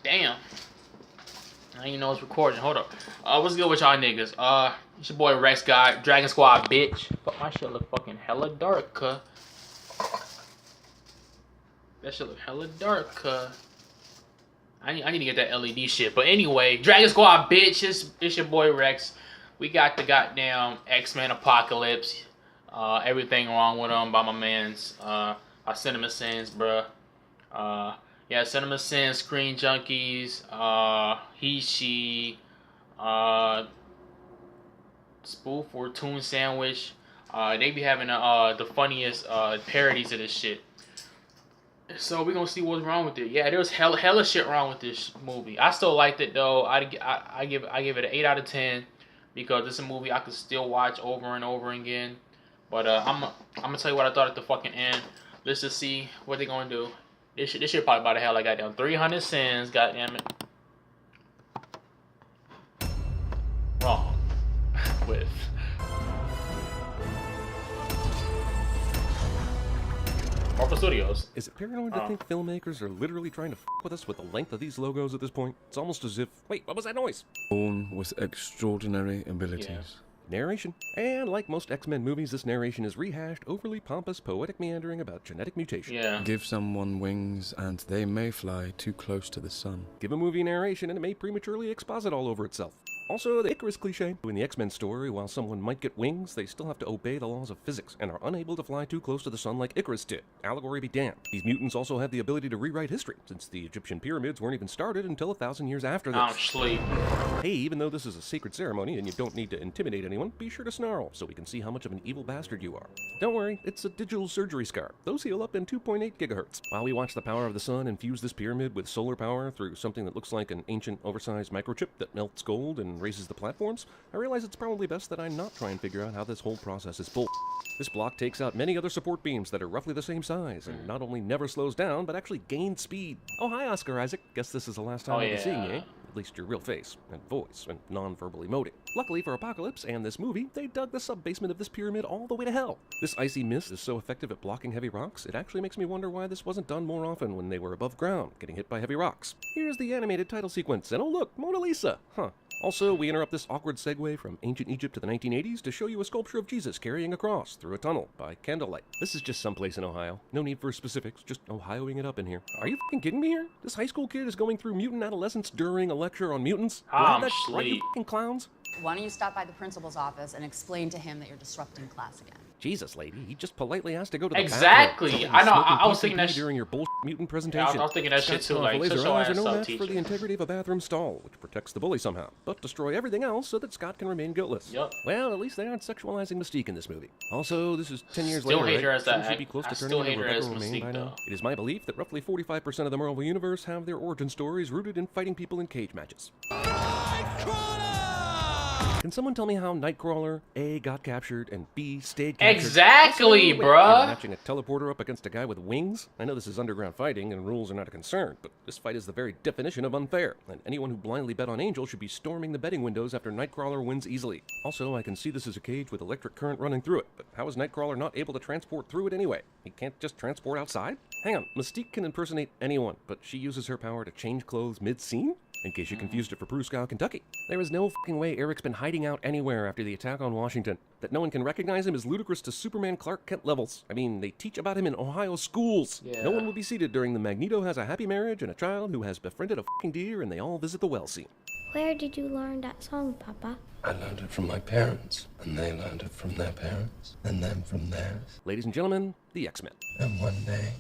Damn. I didn't even know it's recording. Hold up. What's good with y'all niggas? It's your boy Rex Guy, Dragon Squad, bitch. But my shit look fucking hella dark, cuh. That shit look hella dark, cuh. I need to get that LED shit. But anyway, Dragon Squad, bitch. It's your boy Rex. We got the goddamn X-Men Apocalypse. Everything wrong with them by my mans. Cinema Sins, bruh. Yeah, Cinema Sins, Screen Junkies, He, She, Spoof or Toon Sandwich. They be having the funniest parodies of this shit. So we're gonna see what's wrong with it. Yeah, there was hella shit wrong with this movie. I still liked it though. I give it an 8 out of 10 because it's a movie I could still watch over and over again. But I'm gonna tell you what I thought at the fucking end. Let's just see what they're gonna do. This shit probably about to have like goddamn 300 cents. Goddamn it. Wrong. With. Marvel Studios. Is it paranoid to think filmmakers are literally trying to f with us with the length of these logos at this point? It's almost as if... Wait, what was that noise? Born with extraordinary abilities. Yeah. Narration. And like most X-Men movies, this narration is rehashed, overly pompous, poetic meandering about genetic mutation. Yeah. Give someone wings and they may fly too close to the sun. Give a movie narration and it may prematurely exposit all over itself. Also, the Icarus cliche. In the X-Men story, while someone might get wings, they still have to obey the laws of physics and are unable to fly too close to the sun like Icarus did. Allegory be damned. These mutants also have the ability to rewrite history, since the Egyptian pyramids weren't even started until 1,000 years after this. I'm asleep. Hey, even though this is a sacred ceremony and you don't need to intimidate anyone, be sure to snarl so we can see how much of an evil bastard you are. Don't worry, it's a digital surgery scar. Those heal up in 2.8 gigahertz. While we watch the power of the sun infuse this pyramid with solar power through something that looks like an ancient, oversized microchip that melts gold and raises the platforms, I realize it's probably best that I not try and figure out how this whole process is bull. This block takes out many other support beams that are roughly the same size, and not only never slows down, but actually gains speed. Oh, hi, Oscar Isaac. Guess this is the last time I'll be seeing you, eh? At least your real face, and voice, and non-verbal emoting. Luckily for Apocalypse and this movie, they dug the sub-basement of this pyramid all the way to hell. This icy mist is so effective at blocking heavy rocks, it actually makes me wonder why this wasn't done more often when they were above ground, getting hit by heavy rocks. Here's the animated title sequence, and oh look, Mona Lisa! Huh. Also, we interrupt this awkward segue from ancient Egypt to the 1980s to show you a sculpture of Jesus carrying a cross through a tunnel by candlelight. This is just someplace in Ohio. No need for specifics, just Ohioing it up in here. Are you fucking kidding me here? This high school kid is going through mutant adolescence during a lecture on mutants? I'm right, you fucking clowns? Why don't you stop by the principal's office and explain to him that you're disrupting class again? Jesus, lady, he just politely asked to go to the Exactly. bathroom. I know. I was thinking that during your bullshit mutant presentation. Yeah, I was thinking that shit too. Like, laser such a eyes are no ass match for the teacher. integrity of a bathroom stall, which protects the bully somehow, but destroy everything else so that Scott can remain guiltless. Yep. Well, at least they aren't sexualizing Mystique in this movie. Also, this is 10 years Still later, hate her right? as that. She should be close to I turning still into hate her Rebecca as Romaine by Mystique, now. though. It is my belief that roughly 45% of the Marvel Universe have their origin stories rooted in fighting people in cage matches. Can someone tell me how Nightcrawler, A, got captured, and B, stayed captured? Exactly, Also, wait, bruh. and matching a teleporter up against a guy with wings? I know this is underground fighting and rules are not a concern, but this fight is the very definition of unfair, and anyone who blindly bet on Angel should be storming the betting windows after Nightcrawler wins easily. Also, I can see this as a cage with electric current running through it, but how is Nightcrawler not able to transport through it anyway? He can't just transport outside? Hang on, Mystique can impersonate anyone, but she uses her power to change clothes mid-scene? In case you confused it for Pruskow, Kentucky. There is no fucking way Eric's been hiding out anywhere after the attack on Washington. That no one can recognize him is ludicrous to Superman Clark Kent levels. I mean, they teach about him in Ohio schools. Yeah. No one will be seated during the Magneto has a happy marriage and a child who has befriended a fucking deer and they all visit the well scene. Where did you learn that song, Papa? I learned it from my parents, and they learned it from their parents, and then from theirs. Ladies and gentlemen, the X-Men. And one day,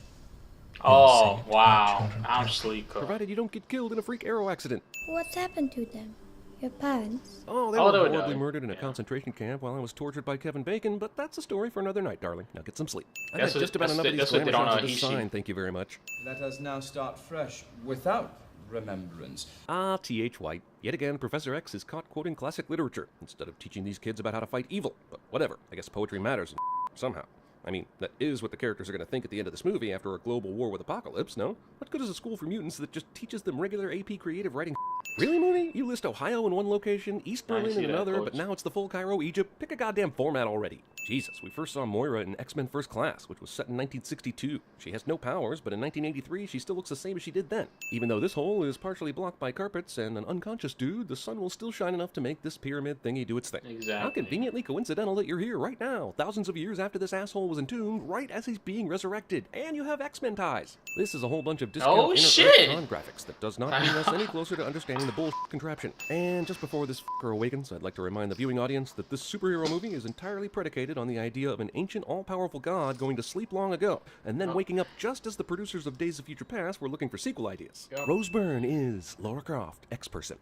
Oh, wow. I'm asleep. Provided you don't get killed in a freak arrow accident. What's happened to them? Your parents? Oh, they Oh, were they were horribly dying. murdered in a concentration camp while I was tortured by Kevin Bacon, but that's a story for another night, darling. Now get some sleep. I That's got what- just about that's enough of the- these that's what they glamour don't shots know, of this he, she. sign, thank you very much. Let us now start fresh, without remembrance. Ah, T.H. White. Yet again, Professor X is caught quoting classic literature instead of teaching these kids about how to fight evil. But whatever, I guess poetry matters somehow. I mean, that is what the characters are going to think at the end of this movie after a global war with Apocalypse, no? What good is a school for mutants that just teaches them regular AP creative writing? Really, Mooney? You list Ohio in one location, East I didn't Berlin see in that, another, Coach. but now it's the full Cairo, Egypt. Pick a goddamn format already. Jesus, we first saw Moira in X-Men First Class, which was set in 1962. She has no powers, but in 1983, she still looks the same as she did then. Even though this hole is partially blocked by carpets and an unconscious dude, the sun will still shine enough to make this pyramid thingy do its thing. Exactly. How conveniently coincidental that you're here right now, thousands of years after this asshole was entombed, right as he's being resurrected, and you have X-Men ties. This is a whole bunch of discount Oh, inner shit! Earth graphics that does not bring us any closer to understanding the bullshit contraption. And just before this fucker awakens, I'd like to remind the viewing audience that this superhero movie is entirely predicated on the idea of an ancient, all-powerful god going to sleep long ago, and then waking up just as the producers of Days of Future Past were looking for sequel ideas. Yep. Rose Byrne is Laura Croft, X-Person.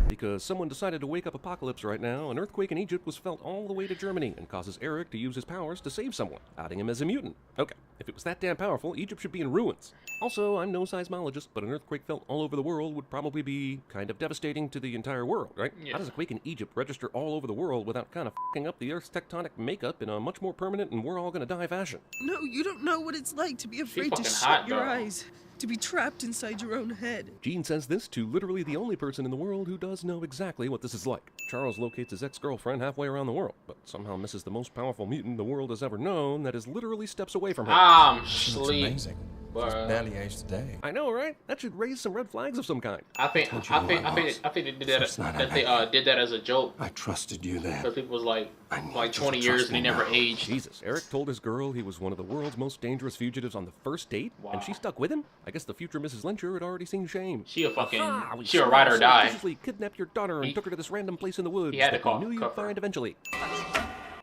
Because someone decided to wake up Apocalypse right now, an earthquake in Egypt was felt all the way to Germany and causes Eric to use his powers to save someone, outing him as a mutant. Okay, if it was that damn powerful, Egypt should be in ruins. Also, I'm no seismologist, but an earthquake felt all over the world would probably be kind of devastating to the entire world, right? Yeah. How does a quake in Egypt register all over the world without kind of f***ing up the Earth's tectonic makeup in a much more permanent and we're all gonna die fashion? No, you don't know what it's like to be afraid to fucking shut hot, your though. eyes, to be trapped inside your own head. Gene says this to literally the only person in the world who does know exactly what this is like. Charles locates his ex-girlfriend halfway around the world, but somehow misses the most powerful mutant the world has ever known that is literally steps away from her. I'm She looks sleep. amazing. She's Bruh. barely aged a day. I know, right? That should raise some red flags of some kind. I think they did that. First night I That they met you. did that as a joke. I trusted you then. But people was like I need 20 you to years trust and he me never now. aged. Jesus, Eric told his girl he was one of the world's most dangerous fugitives on the first date, and she stuck with him? I guess the future Mrs. Lyncher had already seen shame. She a fucking Aha, we she a somehow ride or die. surreptitiously kidnapped your daughter and He- took her to this random place in the woods had to that we call knew you'd cover. find eventually.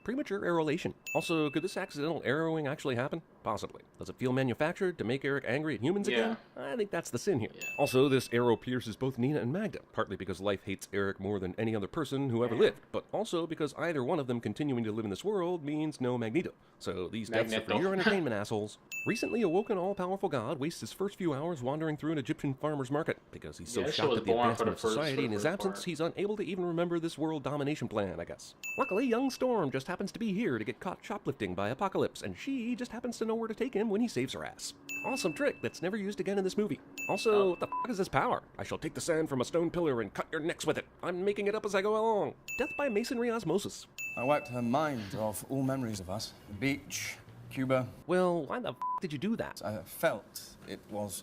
Premature arrowlation. Also, could this accidental arrowing actually happen? Possibly. Does it feel manufactured to make Eric angry at humans again? I think that's the sin here. Yeah. Also, this arrow pierces both Nina and Magda, partly because life hates Eric more than any other person who ever lived, but also because either one of them continuing to live in this world means no Magneto. So these deaths are for Magneto. your entertainment, assholes. Recently awoken all-powerful god wastes his first few hours wandering through an Egyptian farmer's market because he's so Yeah, that shit shocked was at the boring for advancement of the society in his first absence, part. he's unable to even remember this world domination plan, I guess. Luckily, young Storm just happens to be here to get caught shoplifting by Apocalypse, and she just happens to know where to take him when he saves her ass. Awesome trick that's never used again in this movie. Also, what the f*** is this power? I shall take the sand from a stone pillar and cut your necks with it. I'm making it up as I go along. Death by masonry osmosis. I wiped her mind off all memories of us. The beach, Cuba. Well, why the f*** did you do that? I felt it was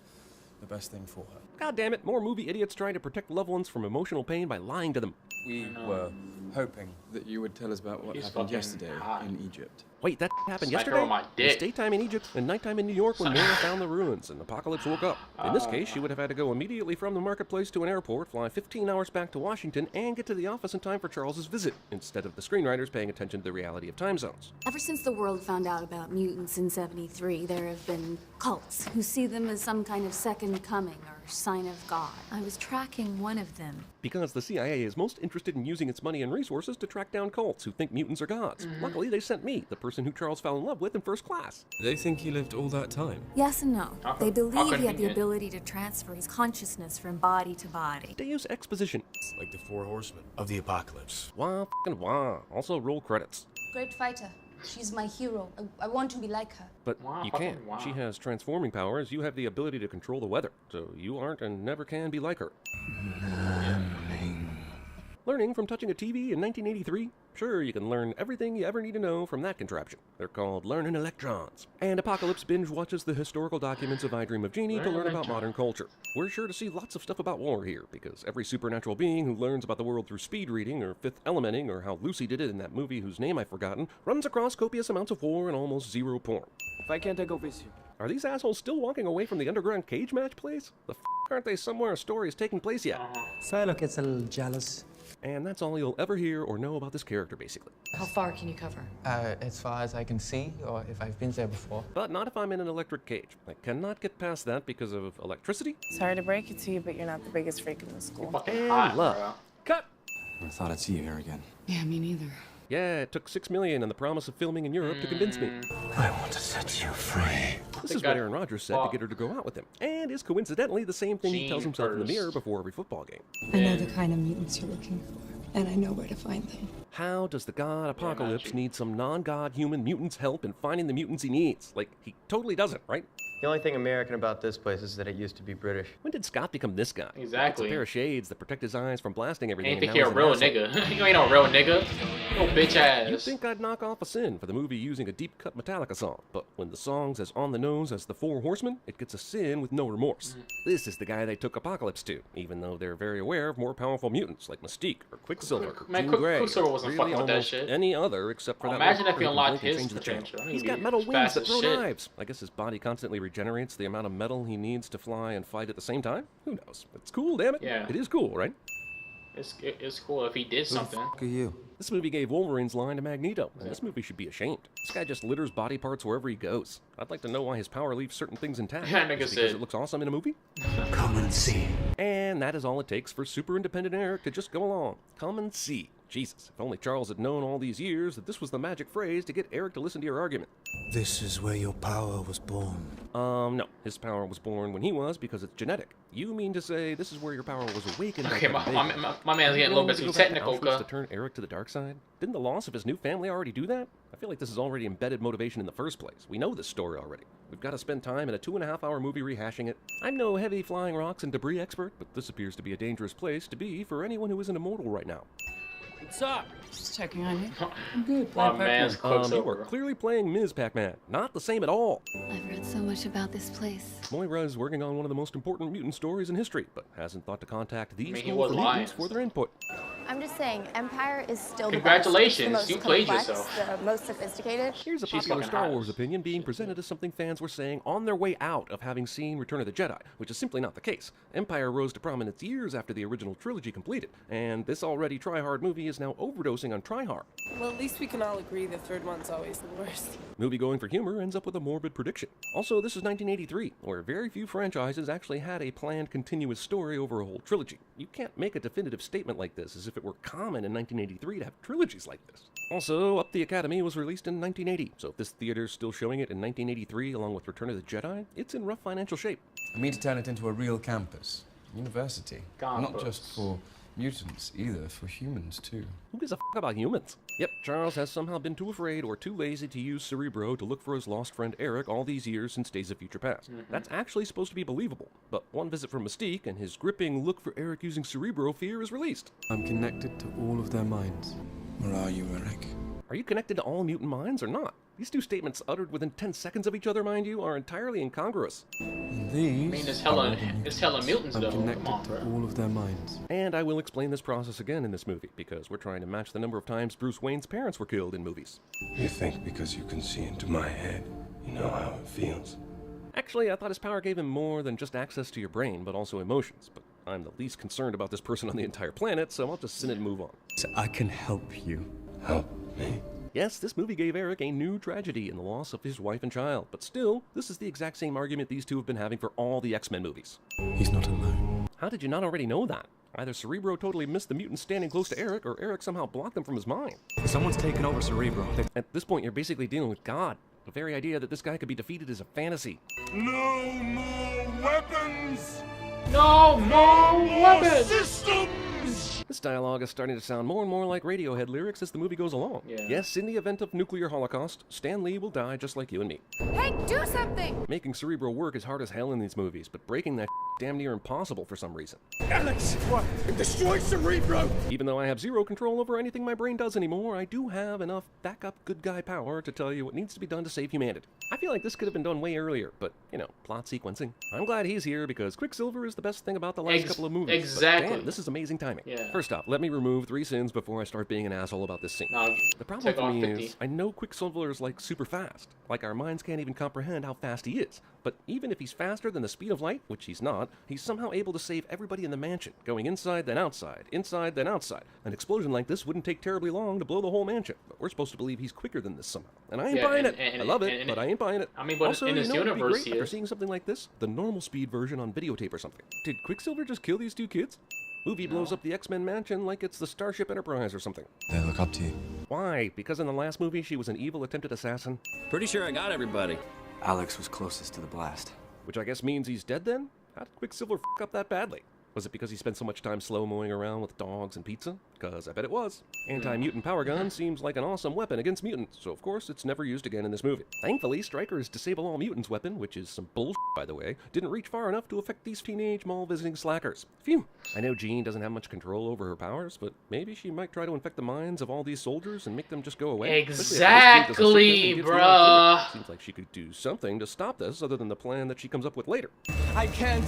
the best thing for her. God damn it, more movie idiots trying to protect loved ones from emotional pain by lying to them. We were hoping that you would tell us about what He's happened fucking yesterday hot. in Egypt. Wait, that happened Smack her yesterday? on my It was dick. daytime in Egypt and nighttime in New York when Moira found the ruins and Apocalypse woke up. In this case, she would have had to go immediately from the marketplace to an airport, fly 15 hours back to Washington, and get to the office in time for Charles's visit, instead of the screenwriters paying attention to the reality of time zones. Ever since the world found out about mutants in 73, there have been cults who see them as some kind of second coming or sign of God. I was tracking one of them. Because the CIA is most interested in using its money and resources to track down cults who think mutants are gods. Luckily, they sent me, the person who Charles fell in love with in first class. They think he lived all that time. Yes and no. How They come- how believe he had the convenient. ability to transfer his consciousness from body to body. Deus Exposition. Like the Four Horsemen of the Apocalypse. Wah f***ing wah. Also roll credits. Great fighter. She's my hero. I want to be like her. But Wow, you fucking can't. wow. She has transforming powers. You have the ability to control the weather. So you aren't and never can be like her. Learning from touching a TV in 1983? Sure, you can learn everything you ever need to know from that contraption. They're called learning electrons. And Apocalypse binge watches the historical documents of I Dream of Jeannie to Learning learn about electrons. modern culture. We're sure to see lots of stuff about war here, because every supernatural being who learns about the world through speed reading or fifth elementing or how Lucy did it in that movie whose name I've forgotten, runs across copious amounts of war and almost zero porn. If I can't, I go with you. Are these assholes still walking away from the underground cage match place? The f*** aren't they somewhere a story is taking place yet? Psylocke gets a little jealous. And that's all you'll ever hear or know about this character, basically. How far can you cover? As far as I can see, or if I've been there before. But not if I'm in an electric cage. I cannot get past that because of electricity Sorry to break it to you, but you're not the biggest freak in the school. Fucking and hot, love. bro. Cut! I thought I'd see you here again. Yeah, me neither. Yeah, it took $6 million and the promise of filming in Europe to convince me. I want to set you free. This They is got what Aaron Rodgers said to fucked. get her to go out with him, and is coincidentally the same thing he tells Gene himself in the first. mirror before every football game. I know the kind of mutants you're looking for, and I know where to find them. How does the god Apocalypse Magic. need some non-god human mutants' help in finding the mutants he needs? Like, he totally doesn't, right? The only thing American about this place is that it used to be British. When did Scott become this guy? Exactly. It's a pair of shades that protect his eyes from blasting everything. Ain't think you're a real nigga. You ain't no real nigga. No bitch ass. You'd think I'd knock off a sin for the movie using a deep-cut Metallica song, but when the song's as on the nose as the Four Horsemen, it gets a sin with no remorse. This is the guy they took Apocalypse to, even though they're very aware of more powerful mutants like Mystique or Quicksilver or Jean Grey. Quicksilver wasn't fucking with that shit. Any other except for that. Imagine if he one unlocked who can his change the channel. potential. He's got metal wings that throw knives. I guess his body constantly regenerates the amount of metal he needs to fly and fight at the same time. Who knows? It's cool, damn it. Yeah. It is cool, right? It's cool if he did something. Who the fuck are you? This movie gave Wolverine's line to Magneto, and this movie should be ashamed. This guy just litters body parts wherever he goes. I'd like to know why his power leaves certain things intact. Yeah, nigga Just said. because it looks awesome in a movie? Come and see. And that is all it takes for super independent Eric to just go along. Come and see. Jesus, if only Charles had known all these years that this was the magic phrase to get Eric to listen to your argument. This is where your power was born. No. His power was born when he was because it's genetic. You mean to say this is where your power was awakened? Okay, my man's getting a little bit too technical, to turn Eric to the dark side? Didn't the loss of his new family already do that? I feel like this is already embedded motivation in the first place. We know this story already. We've got to spend time in a 2.5-hour movie rehashing it. I'm no heavy flying rocks and debris expert, but this appears to be a dangerous place to be for anyone who isn't immortal right now. What's up? Just checking on you. I'm good. My man's Quicksilver. You are clearly playing Ms. Pac-Man. Not the same at all. I've read so much about this place. Moira is working on one of the most important mutant stories in history, but hasn't thought to contact these he schools was for lying. mutants for their input. I'm just saying, Empire is still Congratulations, the best. It's the you most played complex, yourself. the most sophisticated. Here's a She's popular fucking Star hot. Wars opinion being presented as something fans were saying on their way out of having seen Return of the Jedi, which is simply not the case. Empire rose to prominence years after the original trilogy completed, and this already try-hard movie is now overdosing on try-hard. Well, at least we can all agree the third one's always the worst. Movie going for humor ends up with a morbid prediction. Also, this is 1983, where very few franchises actually had a planned continuous story over a whole trilogy. You can't make a definitive statement like this as if it were common in 1983 to have trilogies like this. Also, Up the Academy was released in 1980, so if this theater's still showing it in 1983 along with Return of the Jedi, it's in rough financial shape. I mean to turn it into a real campus. University. Campus. Not just for mutants, either, for humans too. Who gives a fuck about humans? Yep, Charles has somehow been too afraid or too lazy to use Cerebro to look for his lost friend Eric all these years since Days of Future Past. That's actually supposed to be believable, but one visit from Mystique and his gripping look for Eric using Cerebro fear is released. I'm connected to all of their minds. Where are you, Eric? Are you connected to all mutant minds or not? These two statements, uttered within 10 seconds of each other, mind you, are entirely incongruous. These I mean, it's hella mutants, I'm though. connected Come on, to bro. all of their minds. And I will explain this process again in this movie, because we're trying to match the number of times Bruce Wayne's parents were killed in movies. You think because you can see into my head, you know how it feels? Actually, I thought his power gave him more than just access to your brain, but also emotions. But I'm the least concerned about this person on the entire planet, so I'll just sin and move on. So I can help you. Help me? Yes, this movie gave Eric a new tragedy in the loss of his wife and child, but still, this is the exact same argument these two have been having for all the X-Men movies. He's not alone. How did you not already know that? Either Cerebro totally missed the mutants standing close to Eric, or Eric somehow blocked them from his mind. Someone's taken over Cerebro. At this point, you're basically dealing with God. The very idea that this guy could be defeated is a fantasy. No more weapons! No more weapons! Systems! This dialogue is starting to sound more and more like Radiohead lyrics as the movie goes along. Yeah. Yes, in the event of nuclear holocaust, Stan Lee will die just like you and me. Hey, do something! Making Cerebro work is hard as hell in these movies, but breaking that damn near impossible for some reason. Alex, what? Destroy Cerebro! Even though I have zero control over anything my brain does anymore, I do have enough backup good guy power to tell you what needs to be done to save humanity. I feel like this could have been done way earlier, but, you know, plot sequencing. I'm glad he's here because Quicksilver is the best thing about the last couple of movies. Exactly. But damn, this is amazing timing. Yeah. First off, let me remove 3 sins before I start being an asshole about this scene. No, The problem take for off me 50. is, I know Quicksilver is like super fast. Like our minds can't even comprehend how fast he is. But even if he's faster than the speed of light, which he's not, he's somehow able to save everybody in the mansion, going inside then outside, inside then outside. An explosion like this wouldn't take terribly long to blow the whole mansion, but we're supposed to believe he's quicker than this somehow. And I ain't buying it. I love it, but I ain't buying it. I mean, but also, in this you know what would be universe, great he after is. seeing something like this? The normal speed version on videotape or something. Did Quicksilver just kill these 2 kids? Movie blows up the X-Men mansion like it's the Starship Enterprise or something. They look up to you. Why? Because in the last movie she was an evil attempted assassin? Pretty sure I got everybody. Alex was closest to the blast. Which I guess means he's dead then? How did Quicksilver f*** up that badly? Was it because he spent so much time slow-moing around with dogs and pizza? Because I bet it was. Anti-mutant power gun seems like an awesome weapon against mutants, so of course it's never used again in this movie. Thankfully, Stryker's disable all mutants weapon, which is some bullshit by the way, didn't reach far enough to affect these teenage mall visiting slackers. Phew. I know Jean doesn't have much control over her powers, but maybe she might try to infect the minds of all these soldiers and make them just go away. Exactly, bruh. Seems like she could do something to stop this other than the plan that she comes up with later. I can't.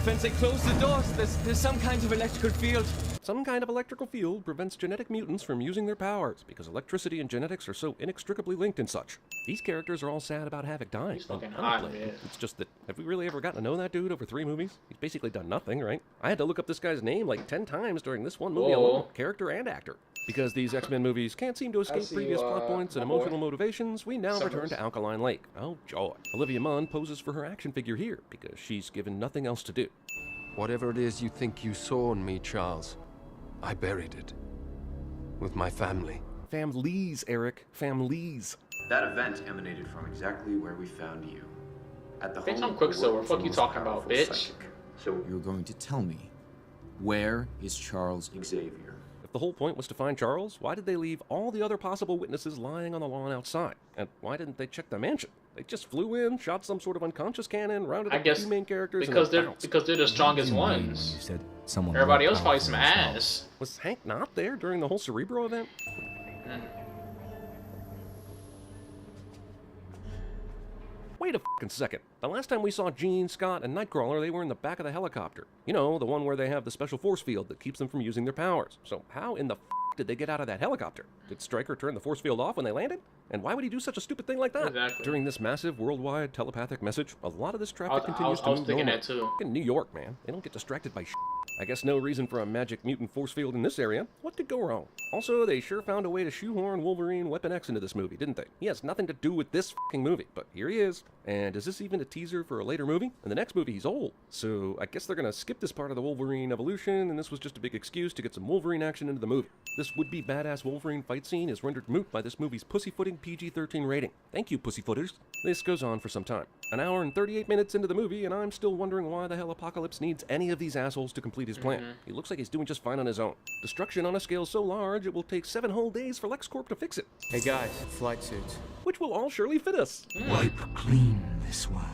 Since they closed the doors, there's some kind of electrical field. Some kind of electrical field prevents genetic mutants from using their powers, because electricity and genetics are so inextricably linked and such. These characters are all sad about Havoc dying. He's fucking hot, man. It's just that, have we really ever gotten to know that dude over 3 movies? He's basically done nothing, right? I had to look up this guy's name like 10 times during this one movie alone, character and actor. Because these X-Men movies can't seem to escape previous plot points and emotional motivations, we now return to Alkaline Lake. Oh, joy. Olivia Munn poses for her action figure here, because she's given nothing else to do. Whatever it is you think you saw in me, Charles, I buried it. With my family. Families, Eric. Families. That event emanated from exactly where we found you. At the Bitch, home I'm of Quicksilver. the world's Fuck you most talking about, powerful bitch? psychic. So you're going to tell me, where is Charles Xavier? If the whole point was to find Charles, why did they leave all the other possible witnesses lying on the lawn outside? And why didn't they check the mansion? They just flew in, shot some sort of unconscious cannon, rounded up the 2 main characters, because and they're the strongest ones. You said someone Everybody more else probably some powerful than ass. Was Hank not there during the whole Cerebro event? Wait a fucking second. The last time we saw Jean, Scott, and Nightcrawler, they were in the back of the helicopter. You know, the one where they have the special force field that keeps them from using their powers. So how in the did they get out of that helicopter? Did Stryker turn the force field off when they landed? And why would he do such a stupid thing like that? Exactly. During this massive worldwide telepathic message, a lot of this traffic continues to move I was thinking normal. that too. In New York, man. They don't get distracted by shit. I guess no reason for a magic mutant force field in this area. What could go wrong? Also, they sure found a way to shoehorn Wolverine Weapon X into this movie, didn't they? He has nothing to do with this fucking movie, but here he is. And is this even a teaser for a later movie? In the next movie, he's old. So I guess they're gonna skip this part of the Wolverine evolution, and this was just a big excuse to get some Wolverine action into the movie. This would-be badass Wolverine fight scene is rendered moot by this movie's pussyfooting PG-13 rating. Thank you, pussyfooters. This goes on for some time. An hour and 38 minutes into the movie, and I'm still wondering why the hell Apocalypse needs any of these assholes to complete his plan. He looks like he's doing just fine on his own. Destruction on a scale so large, it will take 7 whole days for LexCorp to fix it. Hey guys, flight suits. Which will all surely fit us. Wipe clean this world.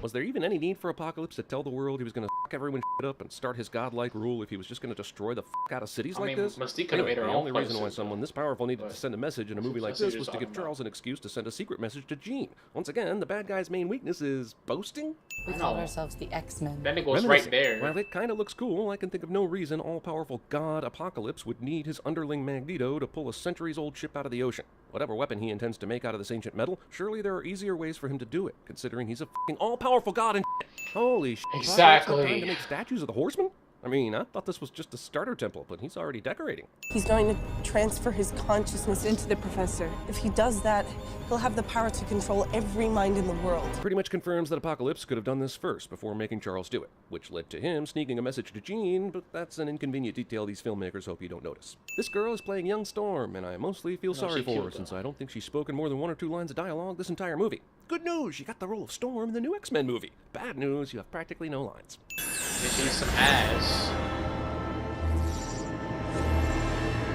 Was there even any need for Apocalypse to tell the world he was going to fuck everyone shit up and start his godlike rule if he was just going to destroy the fuck out of cities like this? Mystique could have made her The own only reason why places, someone this powerful needed to send a message in a movie like that's what this you're was to talking give Charles an excuse to send a secret message to Jean. Once again, the bad guy's main weakness is boasting? We call ourselves the X-Men. Then it goes right there. While it kind of looks cool, I can think of no reason all-powerful god Apocalypse would need his underling Magneto to pull a centuries-old ship out of the ocean. Whatever weapon he intends to make out of this ancient metal, surely there are easier ways for him to do it, considering he's a fucking all-powerful god and shit. Holy shit. Exactly. Time to make statues of the Horsemen? I mean, I thought this was just a starter temple, but he's already decorating. He's going to transfer his consciousness into the professor. If he does that, he'll have the power to control every mind in the world. Pretty much confirms that Apocalypse could have done this first before making Charles do it, which led to him sneaking a message to Jean, but that's an inconvenient detail these filmmakers hope you don't notice. This girl is playing young Storm, and I mostly feel sorry for her since I don't think she's spoken more than 1 or 2 lines of dialogue this entire movie. Good news, she got the role of Storm in the new X-Men movie. Bad news, you have practically no lines. She needs some ass.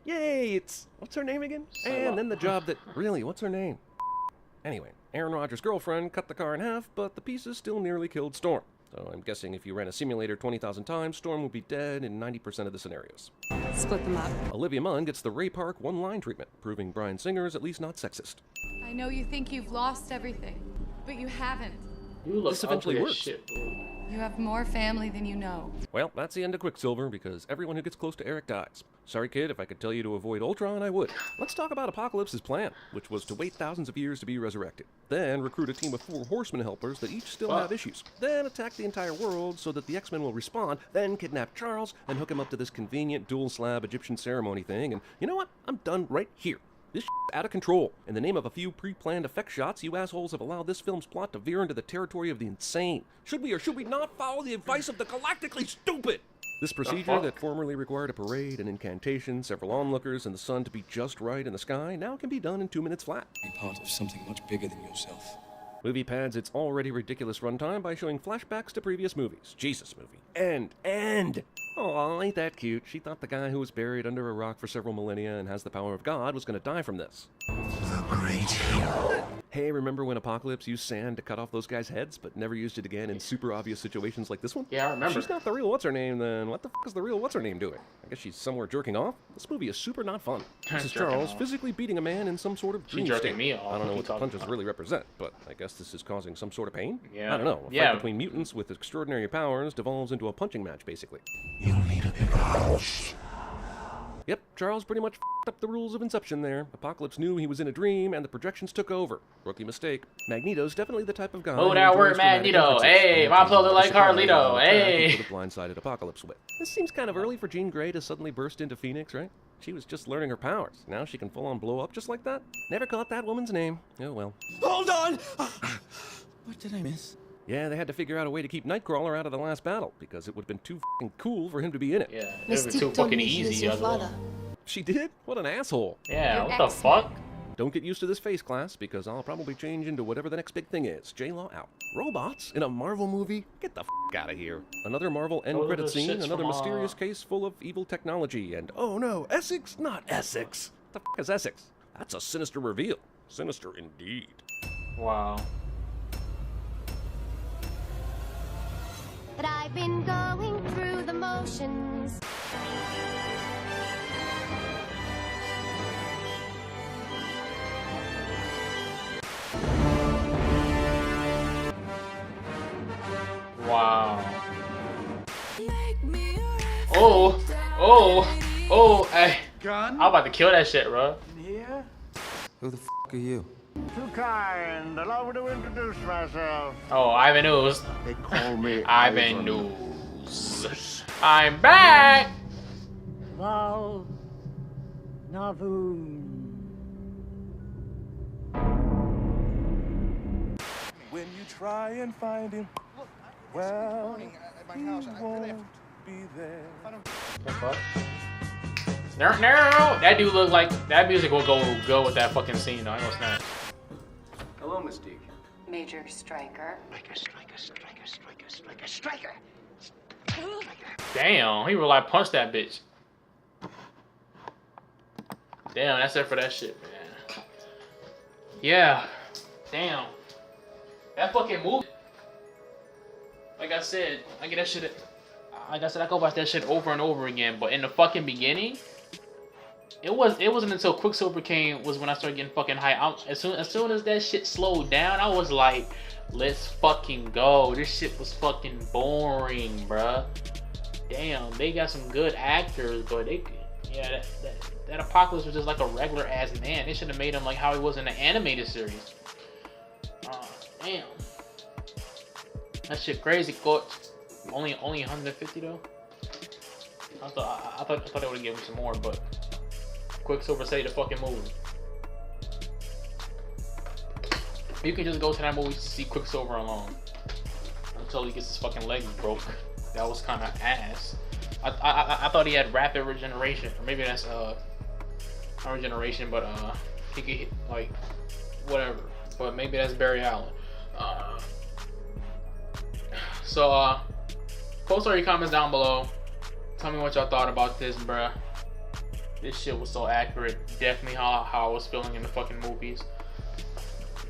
Yay, it's... what's her name again? And then the job that... really, what's her name? Anyway, Aaron Rodgers' girlfriend cut the car in half, but the pieces still nearly killed Storm. So I'm guessing if you ran a simulator 20,000 times, Storm would be dead in 90% of the scenarios. Split them up. Olivia Munn gets the Ray Park one-line treatment, proving Bryan Singer is at least not sexist. I know you think you've lost everything, but you haven't. You look This eventually ugly as works. shit, bro. You have more family than you know. Well, that's the end of Quicksilver, because everyone who gets close to Eric dies. Sorry, kid, if I could tell you to avoid Ultron, I would. Let's talk about Apocalypse's plan, which was to wait thousands of years to be resurrected. Then recruit a team of 4 Horsemen helpers that each still have issues. Then attack the entire world so that the X-Men will respawn, then kidnap Charles and hook him up to this convenient dual-slab Egyptian ceremony thing, and you know what? I'm done right here. This shit's out of control. In the name of a few pre-planned effect shots, you assholes have allowed this film's plot to veer into the territory of the insane. Should we or should we not follow the advice of the galactically stupid? This procedure that formerly required a parade, an incantation, several onlookers, and the sun to be just right in the sky now can be done in 2 minutes flat. Be part of something much bigger than yourself. Movie pads its already ridiculous runtime by showing flashbacks to previous movies. Jesus, movie. End. Oh, ain't that cute? She thought the guy who was buried under a rock for several millennia and has the power of God was gonna die from this. The great hero. Hey, remember when Apocalypse used sand to cut off those guys' heads, but never used it again in super obvious situations like this one? Yeah, I remember. She's not the real what's-her-name, then what the fuck is the real what's-her-name doing? I guess she's somewhere jerking off? This movie is super not fun. This is Charles off. physically beating a man in some sort of dream jerking state. me off. I don't know What what the you punches talking really represent, but I guess this is causing some sort of pain? Yeah. I don't know. A fight between mutants with extraordinary powers devolves into a punching match, basically. You'll need a bigger house. Yep, Charles pretty much f***ed up the rules of Inception there. Apocalypse knew he was in a dream, and the projections took over. Rookie mistake. Magneto's definitely the type of guy Oh, who that enjoys word, dramatic Magneto. entrances, Hey, and my brother the like surprise Carlito. on the track Hey. he could have blindsided Apocalypse with. This seems kind of early for Jean Grey to suddenly burst into Phoenix, right? She was just learning her powers. Now she can full-on blow up just like that? Never caught that woman's name. Oh well. Hold on! What did I miss? Yeah, they had to figure out a way to keep Nightcrawler out of the last battle, because it would have been too f***ing cool for him to be in it. Yeah, it would be too fucking easy as well. She did? What an asshole. Yeah, what the fuck? Don't get used to this face, class, because I'll probably change into whatever the next big thing is. J-Law out. Robots in a Marvel movie? Get the f*** out of here. Another Marvel end credit scene, another mysterious case full of evil technology, and oh no, Essex? Not Essex. The f*** is Essex? That's a sinister reveal. Sinister indeed. Wow. But I've been going through the motions. Wow. Oh, hey. I'm about to kill that shit, bro. Here? Who the f are you? Too kind. Allow me to introduce myself. Oh, Ivan News. They call me Ivan News. I'm back. Val Navoon. When you try and find him, well, he won't be there. No, that dude look like that music will go with that fucking scene. I know it's not. Hello, Mystique. Major Striker. Striker. Damn, he really like punched that bitch. Damn, that's it for that shit, man. Yeah. Damn. That fucking movie. Like I said, I get that shit. Like I said, I go watch that shit over and over again. But in the fucking beginning, it wasn't until Quicksilver came was when I started getting fucking hype. As soon as that shit slowed down, I was like, let's fucking go. This shit was fucking boring, bruh. Damn, they got some good actors, but that Apocalypse was just like a regular ass man. They should have made him like how he was in the animated series. Damn. That shit crazy, coach. Only 150 though. I thought they would have given him some more, but Quicksilver saved the fucking movie. You can just go to that movie to see Quicksilver alone until he gets his fucking leg broke. That was kind of ass. I thought he had rapid regeneration, or maybe that's not regeneration, but he could hit, like whatever. But maybe that's Barry Allen. So post all your comments down below. Tell me what y'all thought about this, bruh. This shit was so accurate. Definitely how I was feeling in the fucking movies.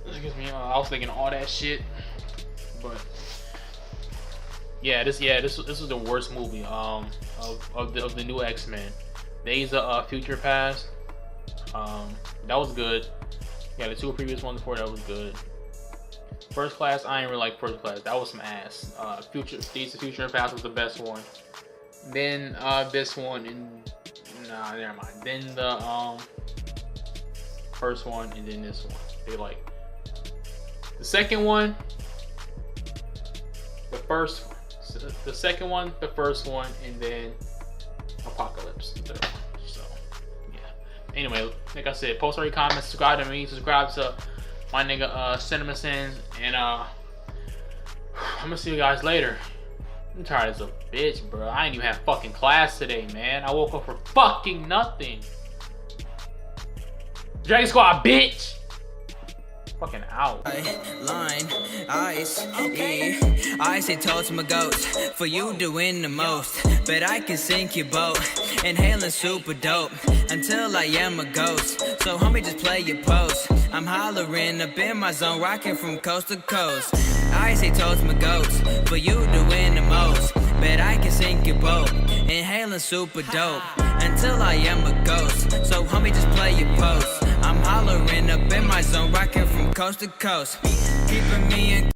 Excuse me. I was thinking all that shit, but yeah, this was the worst movie of the new X-Men. Days of Future Past. That was good. Yeah, the two previous ones before that was good. First Class, I ain't really like First Class. That was some ass. Days of Future Past was the best one. Then this one, and nah, never mind. Then the first one, and then this one. They like the second one, the first one. So the second one, the first one, and then Apocalypse, the third one. So yeah. Anyway, like I said, post all your comments, subscribe to me, subscribe to my nigga Cinema Sins, and I'm gonna see you guys later. I'm tired as a bitch, bro. I ain't even have fucking class today, man. I woke up for fucking nothing. Dragon Squad, bitch! Fucking out. Line, ice, okay. I say toast my ghost for you doing the most, but I can sink your boat. Inhaling super dope until I am a ghost. So homie, just play your post. I'm hollering up in my zone, rocking from coast to coast. I say toast my ghost for you doing the most, but I can sink your boat. Inhaling super dope until I am a ghost. So homie, just play your post. I'm hollering up in my zone, rocking from coast to coast, keeping me in